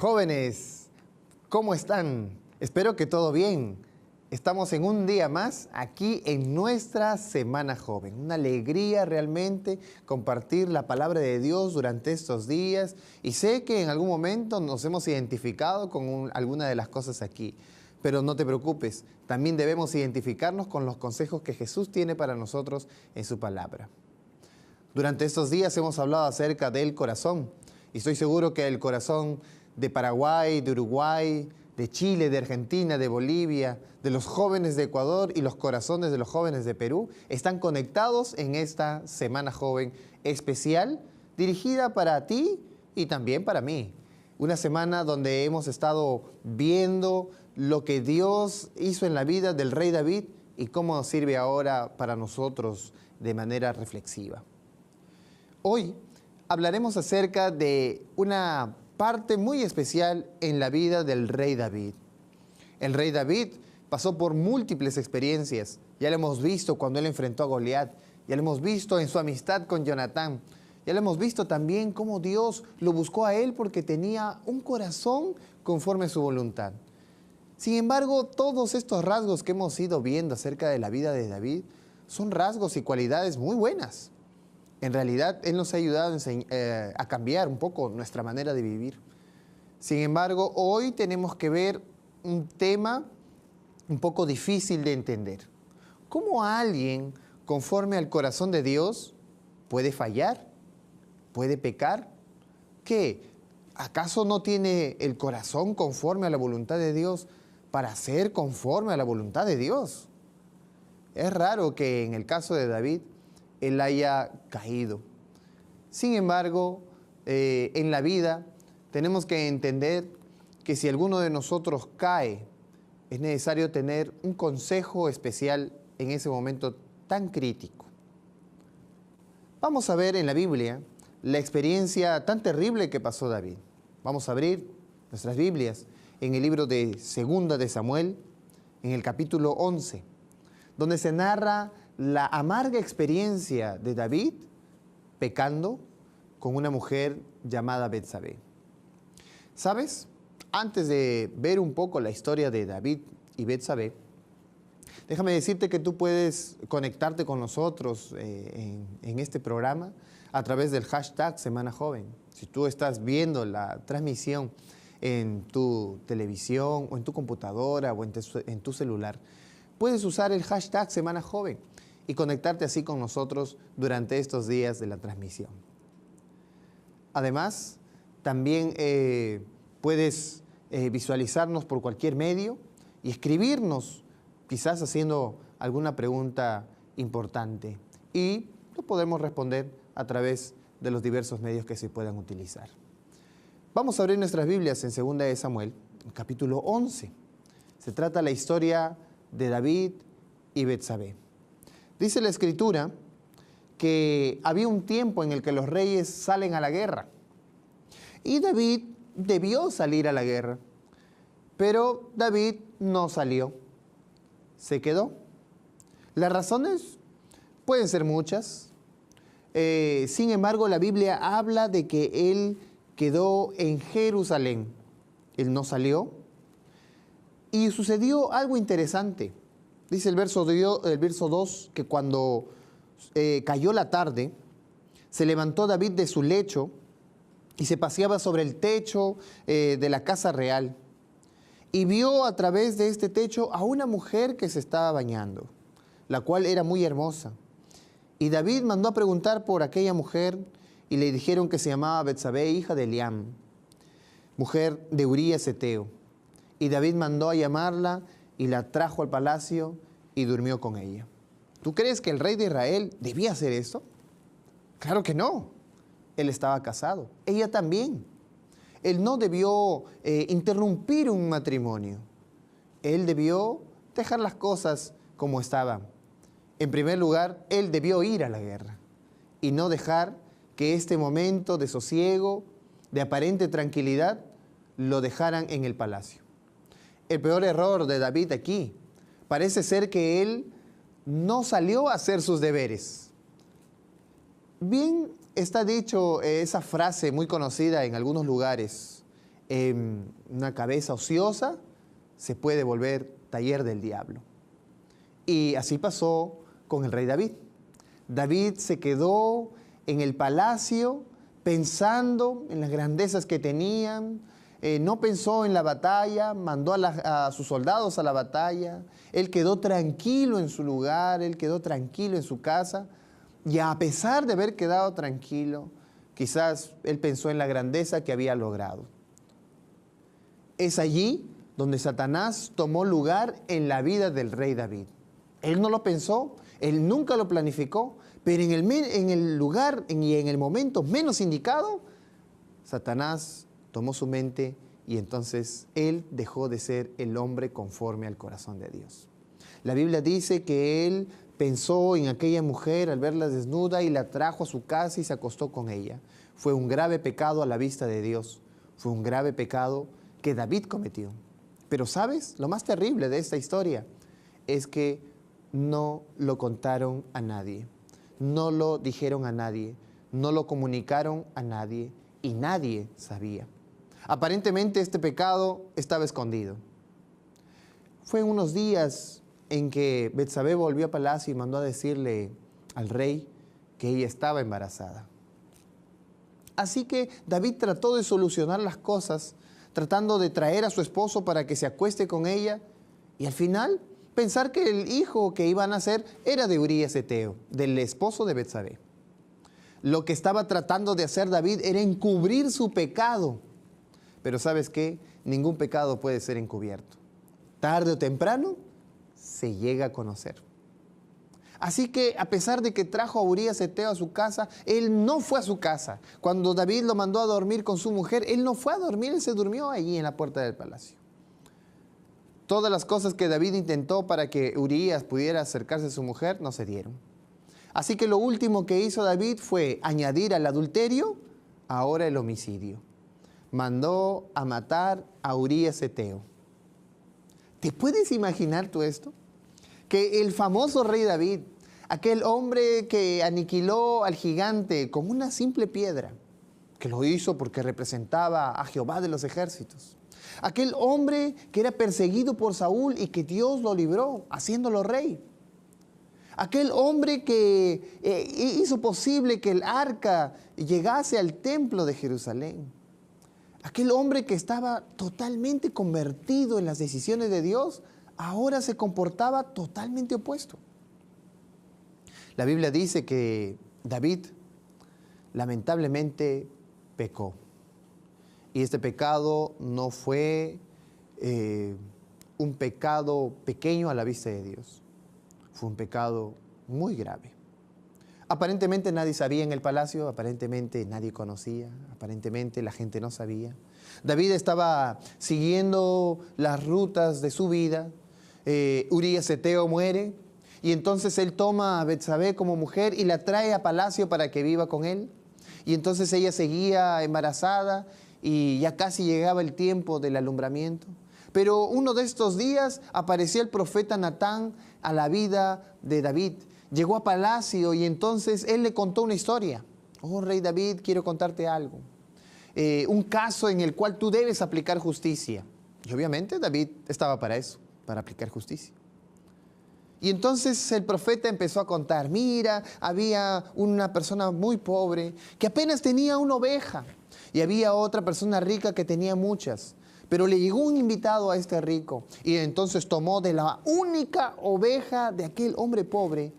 Jóvenes, ¿cómo están? Espero que todo bien. Estamos en un día más aquí en nuestra Semana Joven. Una alegría realmente compartir la palabra de Dios durante estos días. Y sé que en algún momento nos hemos identificado con alguna de las cosas aquí. Pero no te preocupes, también debemos identificarnos con los consejos que Jesús tiene para nosotros en su palabra. Durante estos días hemos hablado acerca del corazón. Y estoy seguro que el corazón de Paraguay, de Uruguay, de Chile, de Argentina, de Bolivia, de los jóvenes de Ecuador y los corazones de los jóvenes de Perú están conectados en esta Semana Joven especial dirigida para ti y también para mí. Una semana donde hemos estado viendo lo que Dios hizo en la vida del rey David y cómo nos sirve ahora para nosotros de manera reflexiva. Hoy hablaremos acerca de una parte muy especial en la vida del rey David. El rey David pasó por múltiples experiencias. Ya lo hemos visto cuando él enfrentó a Goliat. Ya lo hemos visto en su amistad con Jonatán. Ya lo hemos visto también cómo Dios lo buscó a él porque tenía un corazón conforme a su voluntad. Sin embargo, todos estos rasgos que hemos ido viendo acerca de la vida de David son rasgos y cualidades muy buenas. En realidad, Él nos ha ayudado a cambiar un poco nuestra manera de vivir. Sin embargo, hoy tenemos que ver un tema un poco difícil de entender. ¿Cómo alguien conforme al corazón de Dios puede fallar? ¿Puede pecar? ¿Qué? ¿Acaso no tiene el corazón conforme a la voluntad de Dios para ser conforme a la voluntad de Dios? Es raro que en el caso de David, él haya caído. Sin embargo, en la vida tenemos que entender que si alguno de nosotros cae, es necesario tener un consejo especial en ese momento tan crítico. Vamos a ver en la Biblia la experiencia tan terrible que pasó David. Vamos a abrir nuestras Biblias en el libro de Segunda de Samuel, en el capítulo 11, donde se narra la amarga experiencia de David pecando con una mujer llamada Betsabé. ¿Sabes? Antes de ver un poco la historia de David y Betsabé, déjame decirte que tú puedes conectarte con nosotros en este programa a través del hashtag Semana Joven. Si tú estás viendo la transmisión en tu televisión o en tu computadora o en tu celular, puedes usar el hashtag Semana Joven y conectarte así con nosotros durante estos días de la transmisión. Además, también puedes visualizarnos por cualquier medio y escribirnos, quizás haciendo alguna pregunta importante. Y lo podemos responder a través de los diversos medios que se puedan utilizar. Vamos a abrir nuestras Biblias en 2 de Samuel, capítulo 11. Se trata de la historia de David y Betsabé. Dice la Escritura que había un tiempo en el que los reyes salen a la guerra. Y David debió salir a la guerra. Pero David no salió. Se quedó. Las razones pueden ser muchas. Sin embargo, la Biblia habla de que él quedó en Jerusalén. Él no salió. Y sucedió algo interesante. Dice el verso 2 que cuando cayó la tarde, se levantó David de su lecho y se paseaba sobre el techo de la casa real. Y vio a través de este techo a una mujer que se estaba bañando, la cual era muy hermosa. Y David mandó a preguntar por aquella mujer y le dijeron que se llamaba Betsabé, hija de Eliam, mujer de Urías Heteo. Y David mandó a llamarla y la trajo al palacio y durmió con ella. ¿Tú crees que el rey de Israel debía hacer esto? Claro que no. Él estaba casado. Ella también. Él no debió interrumpir un matrimonio. Él debió dejar las cosas como estaban. En primer lugar, él debió ir a la guerra y no dejar que este momento de sosiego, de aparente tranquilidad, lo dejaran en el palacio. El peor error de David aquí parece ser que él no salió a hacer sus deberes. Bien está dicho esa frase muy conocida en algunos lugares. una cabeza ociosa se puede volver taller del diablo. Y así pasó con el rey David. David se quedó en el palacio pensando en las grandezas que tenían, no pensó en la batalla, mandó a sus soldados a la batalla, él quedó tranquilo en su lugar, él quedó tranquilo en su casa, y a pesar de haber quedado tranquilo, quizás él pensó en la grandeza que había logrado. Es allí donde Satanás tomó lugar en la vida del rey David. Él no lo pensó, él nunca lo planificó, pero en el lugar y en el momento menos indicado, Satanás tomó su mente y entonces él dejó de ser el hombre conforme al corazón de Dios. La Biblia dice que él pensó en aquella mujer al verla desnuda y la trajo a su casa y se acostó con ella. Fue un grave pecado a la vista de Dios. Fue un grave pecado que David cometió. Pero ¿sabes? Lo más terrible de esta historia es que no lo contaron a nadie, no lo dijeron a nadie, no lo comunicaron a nadie y nadie sabía. Aparentemente este pecado estaba escondido. Fue unos días en que Betsabé volvió a palacio y mandó a decirle al rey que ella estaba embarazada. Así que David trató de solucionar las cosas, tratando de traer a su esposo para que se acueste con ella, y al final pensar que el hijo que iban a nacer era de Urías Eteo, del esposo de Betsabé. Lo que estaba tratando de hacer David era encubrir su pecado. Pero ¿sabes qué? Ningún pecado puede ser encubierto. Tarde o temprano se llega a conocer. Así que a pesar de que trajo a Urías Eteo a su casa, él no fue a su casa. Cuando David lo mandó a dormir con su mujer, él no fue a dormir, él se durmió allí en la puerta del palacio. Todas las cosas que David intentó para que Urías pudiera acercarse a su mujer no se dieron. Así que lo último que hizo David fue añadir al adulterio ahora el homicidio. Mandó a matar a Urías Eteo. ¿Te puedes imaginar tú esto? Que el famoso rey David, aquel hombre que aniquiló al gigante con una simple piedra, que lo hizo porque representaba a Jehová de los ejércitos. Aquel hombre que era perseguido por Saúl y que Dios lo libró, haciéndolo rey. Aquel hombre que hizo posible que el arca llegase al templo de Jerusalén. Aquel hombre que estaba totalmente convertido en las decisiones de Dios, ahora se comportaba totalmente opuesto. La Biblia dice que David lamentablemente pecó. Y este pecado no fue un pecado pequeño a la vista de Dios. Fue un pecado muy grave. Aparentemente nadie sabía en el palacio, aparentemente nadie conocía, aparentemente la gente no sabía. David estaba siguiendo las rutas de su vida. Urías Eteo muere y entonces él toma a Betsabé como mujer y la trae a palacio para que viva con él. Y entonces ella seguía embarazada y ya casi llegaba el tiempo del alumbramiento. Pero uno de estos días apareció el profeta Natán a la vida de David. Llegó a palacio y entonces él le contó una historia. Oh, rey David, quiero contarte algo. Un caso en el cual tú debes aplicar justicia. Y obviamente David estaba para eso, para aplicar justicia. Y entonces el profeta empezó a contar, mira, había una persona muy pobre que apenas tenía una oveja. Y había otra persona rica que tenía muchas. Pero le llegó un invitado a este rico y entonces tomó de la única oveja de aquel hombre pobre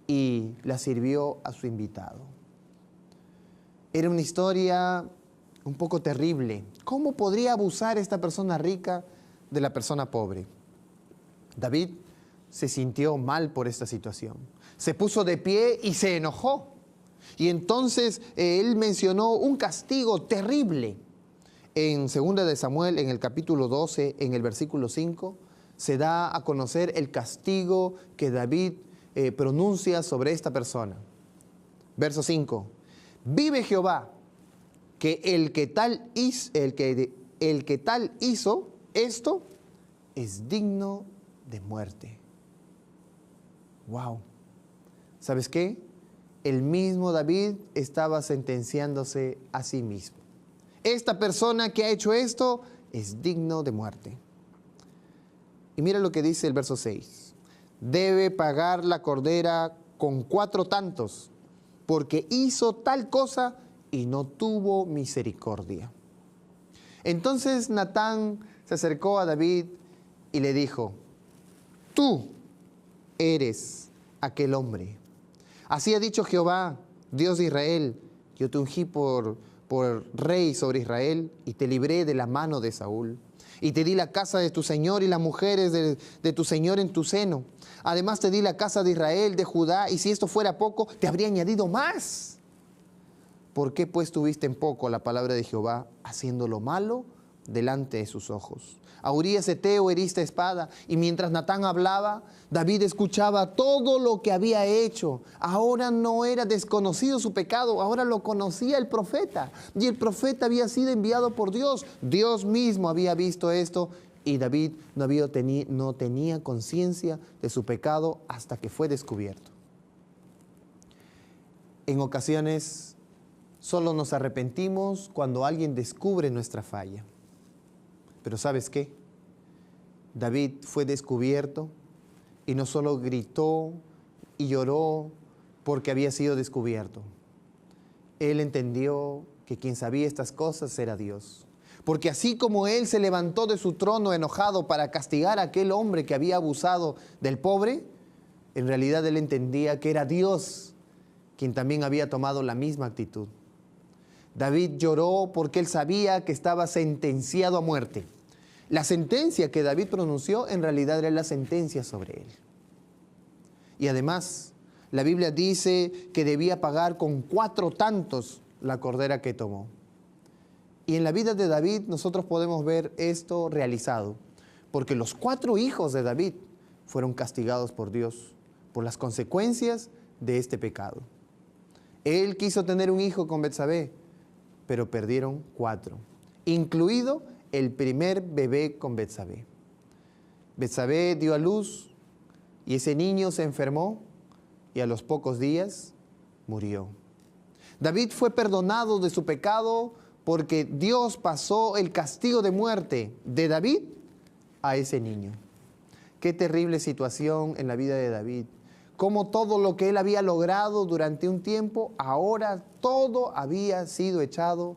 y la sirvió a su invitado. Era una historia un poco terrible. ¿Cómo podría abusar esta persona rica de la persona pobre? David se sintió mal por esta situación. Se puso de pie y se enojó. Y entonces él mencionó un castigo terrible. En 2 de Samuel, en el capítulo 12, en el versículo 5, se da a conocer el castigo que David pronuncia sobre esta persona. Verso 5. Vive Jehová, que el que tal hizo esto es digno de muerte. Wow. ¿Sabes qué? El mismo David estaba sentenciándose a sí mismo. Esta persona que ha hecho esto es digno de muerte. Y mira lo que dice el verso 6. Debe pagar la cordera con 4 tantos, porque hizo tal cosa y no tuvo misericordia. Entonces Natán se acercó a David y le dijo: tú eres aquel hombre. Así ha dicho Jehová, Dios de Israel: yo te ungí por rey sobre Israel y te libré de la mano de Saúl. Y te di la casa de tu señor y las mujeres de tu señor en tu seno. Además te di la casa de Israel, de Judá, y si esto fuera poco, te habría añadido más. ¿Por qué pues tuviste en poco la palabra de Jehová, haciendo lo malo delante de sus ojos? A Urías Eteo heriste a espada, y mientras Natán hablaba, David escuchaba todo lo que había hecho. Ahora no era desconocido su pecado, ahora lo conocía el profeta. Y el profeta había sido enviado por Dios. Dios mismo había visto esto, y David no tenía conciencia de su pecado hasta que fue descubierto. En ocasiones, solo nos arrepentimos cuando alguien descubre nuestra falla. Pero ¿sabes qué? David fue descubierto y no solo gritó y lloró porque había sido descubierto. Él entendió que quien sabía estas cosas era Dios. Porque así como él se levantó de su trono enojado para castigar a aquel hombre que había abusado del pobre, en realidad él entendía que era Dios quien también había tomado la misma actitud. David lloró porque él sabía que estaba sentenciado a muerte. La sentencia que David pronunció en realidad era la sentencia sobre él. Y además, la Biblia dice que debía pagar con 4 tantos la cordera que tomó. Y en la vida de David nosotros podemos ver esto realizado, porque los 4 hijos de David fueron castigados por Dios por las consecuencias de este pecado. Él quiso tener un hijo con Betsabé, pero perdieron 4, incluido el primer bebé con Betsabé. Betsabé dio a luz y ese niño se enfermó y a los pocos días murió. David fue perdonado de su pecado porque Dios pasó el castigo de muerte de David a ese niño. Qué terrible situación en la vida de David. Cómo todo lo que él había logrado durante un tiempo, ahora todo había sido echado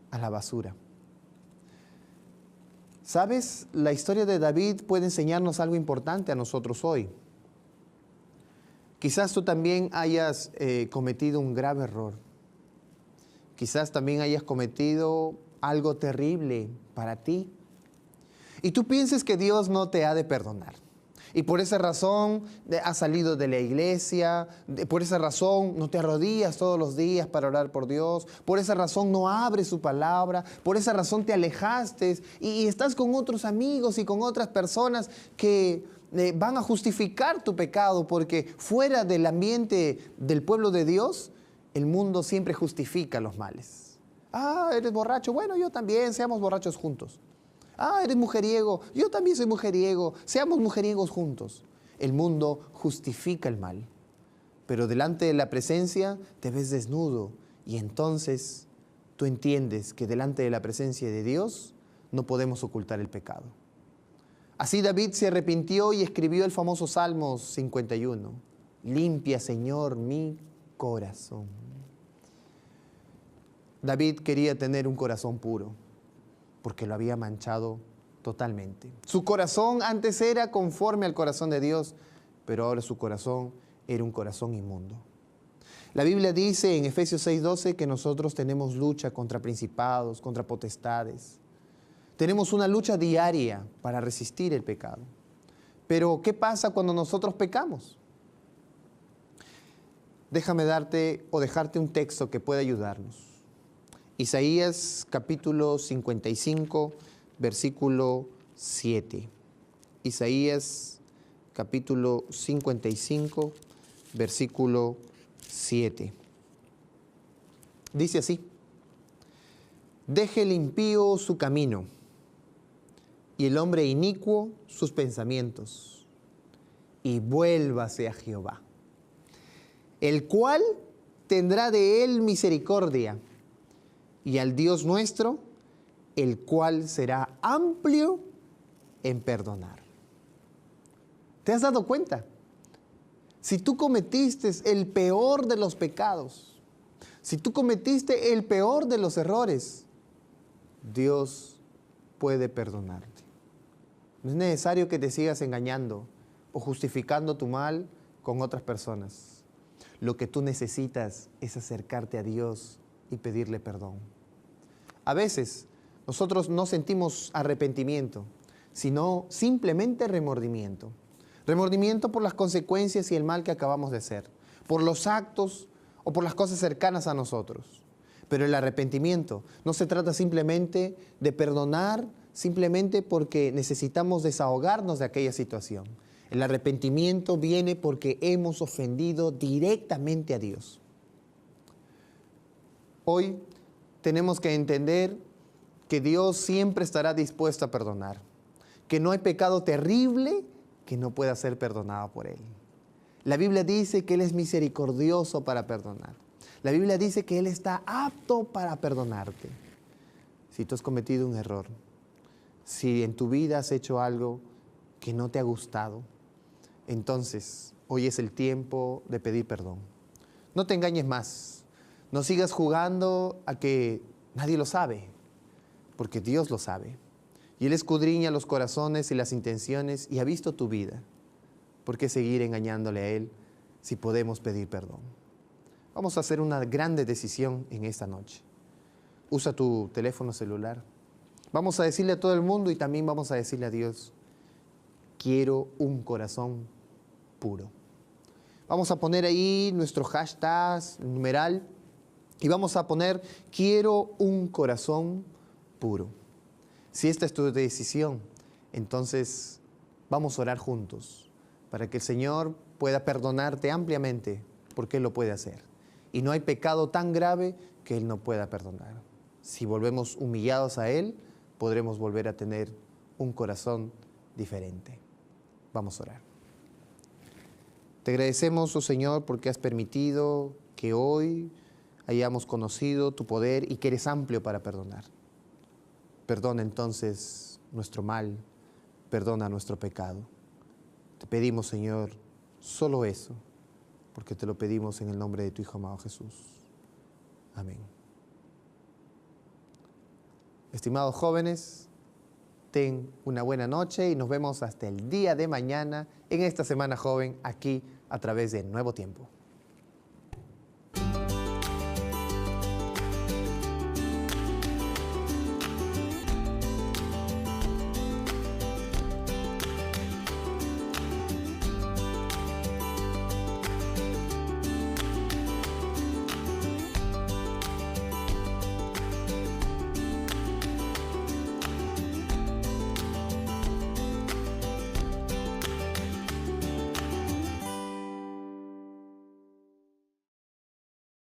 a la basura. ¿Sabes? La historia de David puede enseñarnos algo importante a nosotros hoy. Quizás tú también hayas cometido un grave error. Quizás también hayas cometido algo terrible para ti. Y tú pienses que Dios no te ha de perdonar. Y por esa razón has salido de la iglesia, por esa razón no te arrodillas todos los días para orar por Dios, por esa razón no abres su palabra, por esa razón te alejaste y estás con otros amigos y con otras personas que van a justificar tu pecado, porque fuera del ambiente del pueblo de Dios, el mundo siempre justifica los males. Ah, eres borracho, bueno, yo también, seamos borrachos juntos. Ah, eres mujeriego, yo también soy mujeriego, seamos mujeriegos juntos. El mundo justifica el mal, pero delante de la presencia te ves desnudo y entonces tú entiendes que delante de la presencia de Dios no podemos ocultar el pecado. Así David se arrepintió y escribió el famoso Salmo 51. Limpia, Señor, mi corazón. David quería tener un corazón puro, porque lo había manchado totalmente. Su corazón antes era conforme al corazón de Dios, pero ahora su corazón era un corazón inmundo. La Biblia dice en Efesios 6:12 que nosotros tenemos lucha contra principados, contra potestades. Tenemos una lucha diaria para resistir el pecado. Pero, ¿qué pasa cuando nosotros pecamos? Déjame dejarte un texto que pueda ayudarnos. Isaías capítulo 55, versículo 7. Isaías capítulo 55, versículo 7. Dice así: deje el impío su camino y el hombre inicuo sus pensamientos, y vuélvase a Jehová, el cual tendrá de él misericordia, y al Dios nuestro, el cual será amplio en perdonar. ¿Te has dado cuenta? Si tú cometiste el peor de los pecados, si tú cometiste el peor de los errores, Dios puede perdonarte. No es necesario que te sigas engañando o justificando tu mal con otras personas. Lo que tú necesitas es acercarte a Dios y pedirle perdón. A veces nosotros no sentimos arrepentimiento, sino simplemente remordimiento. Remordimiento por las consecuencias y el mal que acabamos de hacer, por los actos o por las cosas cercanas a nosotros. Pero el arrepentimiento no se trata simplemente de perdonar, simplemente porque necesitamos desahogarnos de aquella situación. El arrepentimiento viene porque hemos ofendido directamente a Dios. Hoy tenemos que entender que Dios siempre estará dispuesto a perdonar, que no hay pecado terrible que no pueda ser perdonado por Él. La Biblia dice que Él es misericordioso para perdonar. La Biblia dice que Él está apto para perdonarte. Si tú has cometido un error, si en tu vida has hecho algo que no te ha gustado, entonces hoy es el tiempo de pedir perdón. No te engañes más. No sigas jugando a que nadie lo sabe, porque Dios lo sabe. Y Él escudriña los corazones y las intenciones y ha visto tu vida. ¿Por qué seguir engañándole a Él si podemos pedir perdón? Vamos a hacer una grande decisión en esta noche. Usa tu teléfono celular. Vamos a decirle a todo el mundo y también vamos a decirle a Dios: quiero un corazón puro. Vamos a poner ahí nuestro hashtag, numeral, y vamos a poner: quiero un corazón puro. Si esta es tu decisión, entonces vamos a orar juntos para que el Señor pueda perdonarte ampliamente, porque Él lo puede hacer. Y no hay pecado tan grave que Él no pueda perdonar. Si volvemos humillados a Él, podremos volver a tener un corazón diferente. Vamos a orar. Te agradecemos, oh Señor, porque has permitido que hoy hayamos conocido tu poder y que eres amplio para perdonar. Perdona entonces nuestro mal, perdona nuestro pecado. Te pedimos, Señor, solo eso, porque te lo pedimos en el nombre de tu Hijo amado Jesús. Amén. Estimados jóvenes, ten una buena noche y nos vemos hasta el día de mañana en esta Semana Joven aquí a través de Nuevo Tiempo.